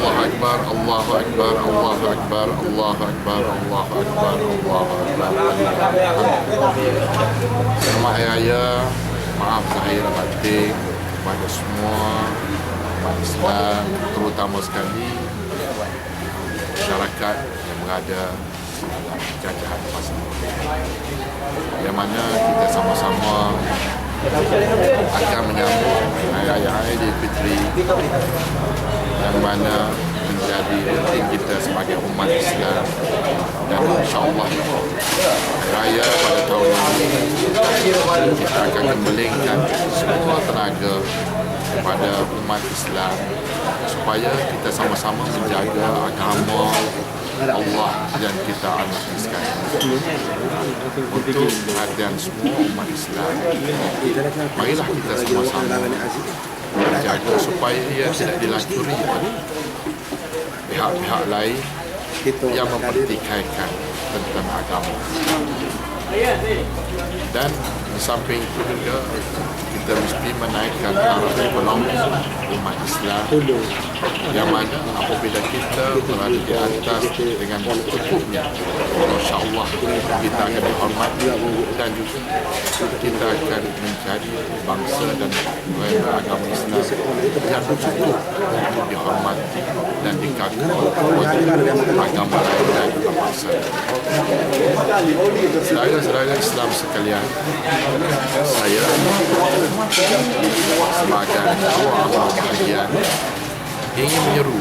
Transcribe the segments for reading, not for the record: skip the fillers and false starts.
Allahu Akbar, Allahu Akbar, Allahu Akbar, Allahu Akbar, Allahu Akbar, Allahu Akbar. Selamat Hari Raya, maaf zahir batin kepada semua umat Islam, terutama sekali masyarakat yang berada dalam jajahan masa yang mana kita sama-sama akan menyambut Hari Raya Aidilfitri yang mana menjadi rutin kita sebagai umat Islam, dan insya-Allah Hari Raya pada tahun ini kita akan kembalikan semua tenaga kepada umat Islam supaya kita sama-sama menjaga agama Allah yang kita anut sekalian. Untuk perhatian semua umat Islam, marilah kita sama-sama menjaga supaya ia tidak dilacuri oleh pihak-pihak lain yang mempertikaikan tentang agama. Dan di samping itu juga kita mesti menaikkan taraf ekonomi umat Islam, yang mana apabila kita berada di atas dengan cukupnya, insya-Allah kita akan dihormati dan juga kita akan menjadi bangsa dan beragama Islam yang cukup untuk dihormati dan dikagumi oleh agama lain dan bangsa. Saudara-saudara Islam sekalian, saya sebagai ketua bahagian ingin menyeru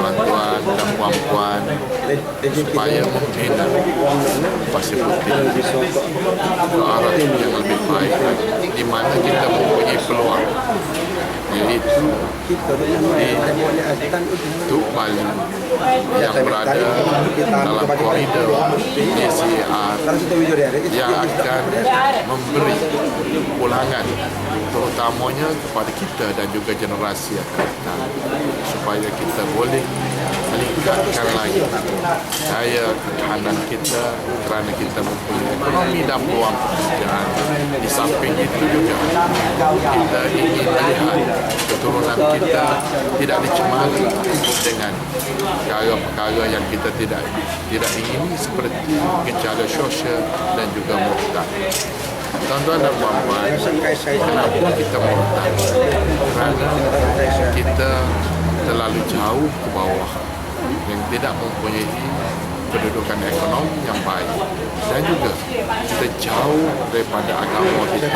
tuan-tuan dan puan-puan supaya membina pasir putih ke arah yang lebih baik, di mana kita mempunyai peluang, iaitu di Bali yang berada dalam koridor ACR yang akan memberi pulangan terutamanya kepada kita dan juga generasi yang akan datang, supaya kita boleh meningkatkan lagi daya ketahanan kita kerana kita mempunyai ekonomi dan peluang pekerjaan. Di samping itu juga kita ingin melihat keturunan kita tidak dicemari dengan perkara-perkara yang kita tidak ingini, seperti gejala sosial dan juga murtad. Tuan-tuan dan puan-puan, kenapa kita murtad? Kerana kita terlalu jauh ke bawah yang tidak mempunyai kedudukan ekonomi yang baik, dan juga kita jauh daripada agama kita,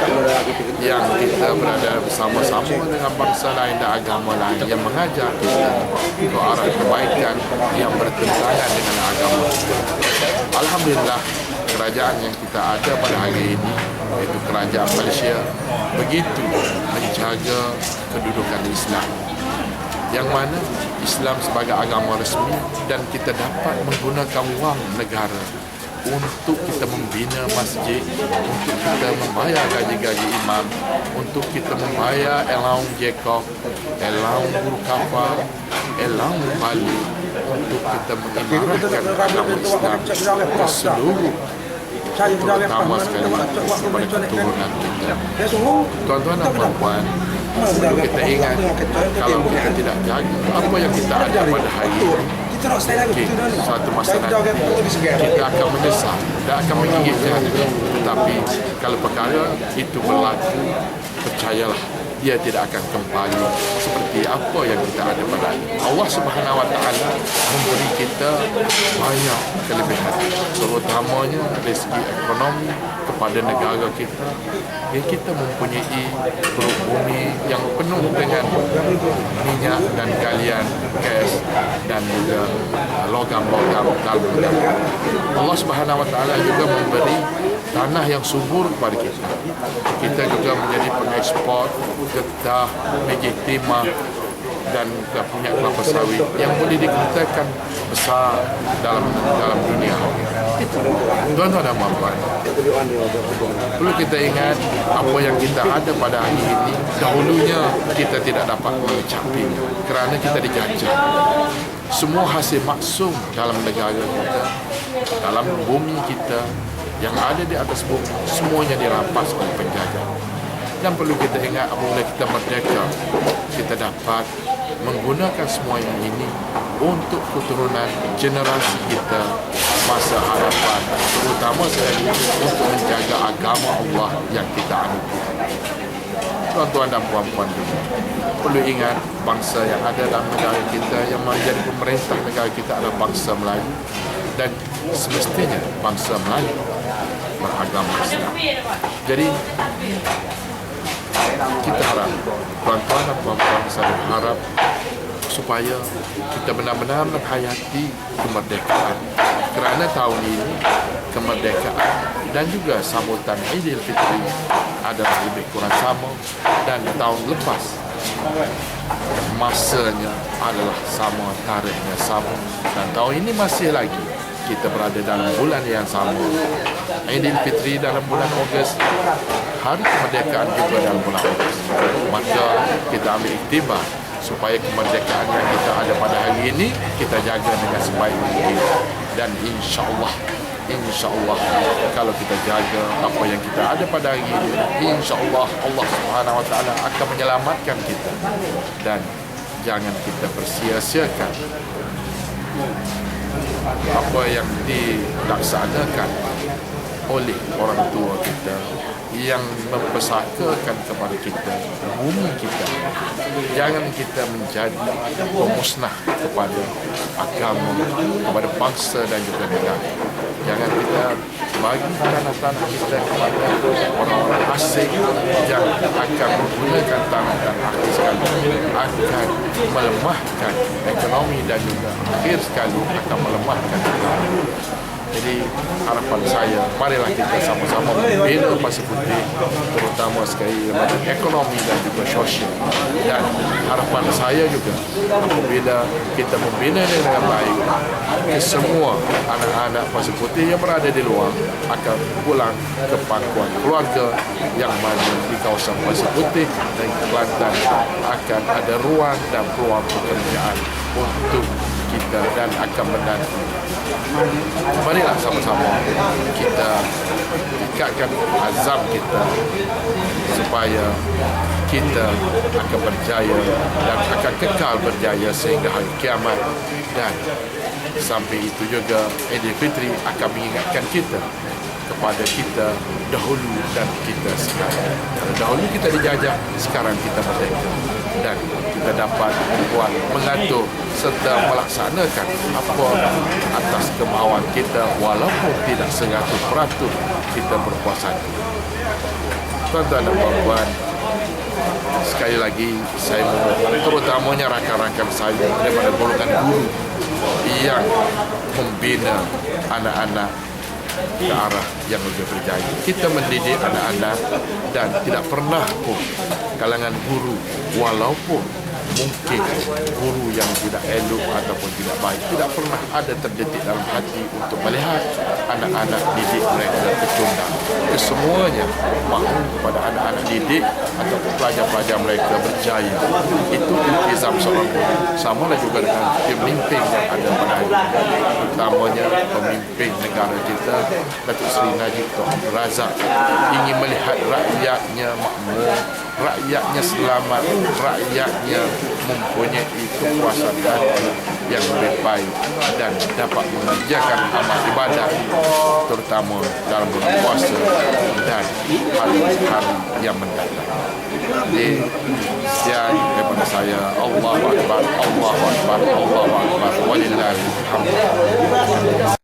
yang kita berada bersama-sama dengan bangsa lain dan agama lain yang mengajar kita ke arah kebaikan yang bertentangan dengan agama kita. Alhamdulillah, kerajaan yang kita ada pada hari ini, iaitu kerajaan Malaysia, begitu menjaga kedudukan Islam, yang mana Islam sebagai agama resmi, dan kita dapat menggunakan wang negara untuk kita membina masjid, untuk kita membayar gaji-gaji imam, untuk kita membayar allowance Jacob, allowance guru kafar, allowance Bali, untuk kita mengimarahkan agama Islam ke seluruh, terutama sekali kepada keturunan kita. Tuan-tuan dan puan-puan, perlu kita ingat, kalau kita tidak jaga apa yang kita ada pada hari ini, suatu masa nanti kita akan menyesal dan akan menggigit jari. Tetapi kalau perkara itu berlaku, percayalah, dia tidak akan kembali seperti apa yang kita ada pada hari. Allah Subhanahu Wa Taala memberi kita banyak kelebihan, terutamanya dari segi ekonomi kepada negara kita, yang kita mempunyai perut bumi yang penuh dengan minyak dan galian gas dan juga logam-logam dalam negara. Allah Subhanahu Wa Taala juga memberi tanah yang subur kepada kita. Kita juga menjadi pengekspor getah, biji timah dan minyak kelapa sawit yang boleh dikatakan besar dalam dunia. Tuan-tuan dan puan-puan, perlu kita ingat apa yang kita ada pada hari ini, dahulunya kita tidak dapat mencapai kerana kita dijajah. Semua hasil maksum dalam negara kita, dalam bumi kita, yang ada di atas bumi, semuanya dirampas oleh penjajah. Dan perlu kita ingat, apabila kita merdeka, kita dapat menggunakan semua yang ini untuk keturunan generasi kita masa harapan, terutama sekali untuk menjaga agama Allah yang kita anugerahkan. Tuan-tuan dan puan-puan, perlu ingat bangsa yang ada dalam negara kita, yang menjadi pemerintah negara kita adalah bangsa Melayu, dan semestinya bangsa Melayu beragama Islam. Jadi kita harap, tuan-tuan dan puan-puan, saya harap supaya kita benar-benar menghayati kemerdekaan, kerana tahun ini kemerdekaan dan juga sambutan Aidilfitri adalah lebih kurang sama, dan tahun lepas masanya adalah sama, tarikhnya sama, dan tahun ini masih lagi kita berada dalam bulan yang sama. Aidilfitri dalam bulan Ogos, hari kemerdekaan juga dalam bulan Ogos. Maka kita ambil iktibar supaya kemerdekaan yang kita ada pada hari ini kita jaga dengan sebaik mungkin, dan insya-Allah kalau kita jaga apa yang kita ada pada hari ini, insya-Allah Allah Subhanahu Wa Taala akan menyelamatkan kita, dan jangan kita persia-siakan apa yang dilaksanakan oleh orang tua kita yang mempersakakan kepada kita bumi kita. Jangan kita menjadi pemusnah kepada agama, kepada bangsa dan juga negara. Jangan kita bagi tanah-tanah kita kepada orang-orang asing yang akan menggunakan tanah dan akhir sekali akan melemahkan ekonomi, dan juga akhir sekali akan melemahkan ekonomi. Jadi harapan saya, marilah kita sama-sama membina Pasir Putih, terutama sekali ekonomi dan juga sosial. Dan harapan saya juga, apabila kita membina dengan baik, semua anak-anak Pasir Putih yang berada di luar akan pulang ke pangkuan keluarga yang mana di kawasan Pasir Putih dan Kelantan akan ada ruang dan peluang pekerjaan untuk kita, dan akan menanti. Marilah sama-sama kita ikatkan azam kita supaya kita akan berjaya dan akan kekal berjaya sehingga hari kiamat. Dan sampai itu juga Aidilfitri akan mengingatkan kita kepada kita dahulu dan kita sekarang. Kalau dahulu kita dijajah, sekarang kita merdeka, dan kita dapat membuat, mengatur serta melaksanakan apa atas kemauan kita, walaupun tidak 100% kita berkuasa. Tuan-tuan dan puan-puan, sekali lagi saya mohon, terutamanya rakan-rakan saya daripada golongan guru yang membina anak-anak ke arah yang lebih berjaya. Kita mendidik anak-anak, dan tidak pernah pun kalangan guru, walaupun mungkin guru yang tidak elok ataupun tidak baik, tidak pernah ada terdetik dalam hati untuk melihat anak-anak didik mereka pecundang. Kesemuanya mahu kepada anak-anak didik ataupun pelajar-pelajar mereka berjaya. Itu iltizam seorang guru. Sama lah juga dengan pemimpin yang ada pada hari ini, utamanya pemimpin negara kita, Datuk Seri Najib Tun Abdul Razak, ingin melihat rakyatnya makmur, rakyatnya selamat, rakyatnya mempunyai kekuasaan yang lebih baik dan dapat mengerjakan amal ibadah, terutama dalam bulan puasa dan hari-hari yang mendatang. Jadi sekian daripada saya. Allahu Akbar, Allahu Akbar, Allahu Akbar, walillahil hamd.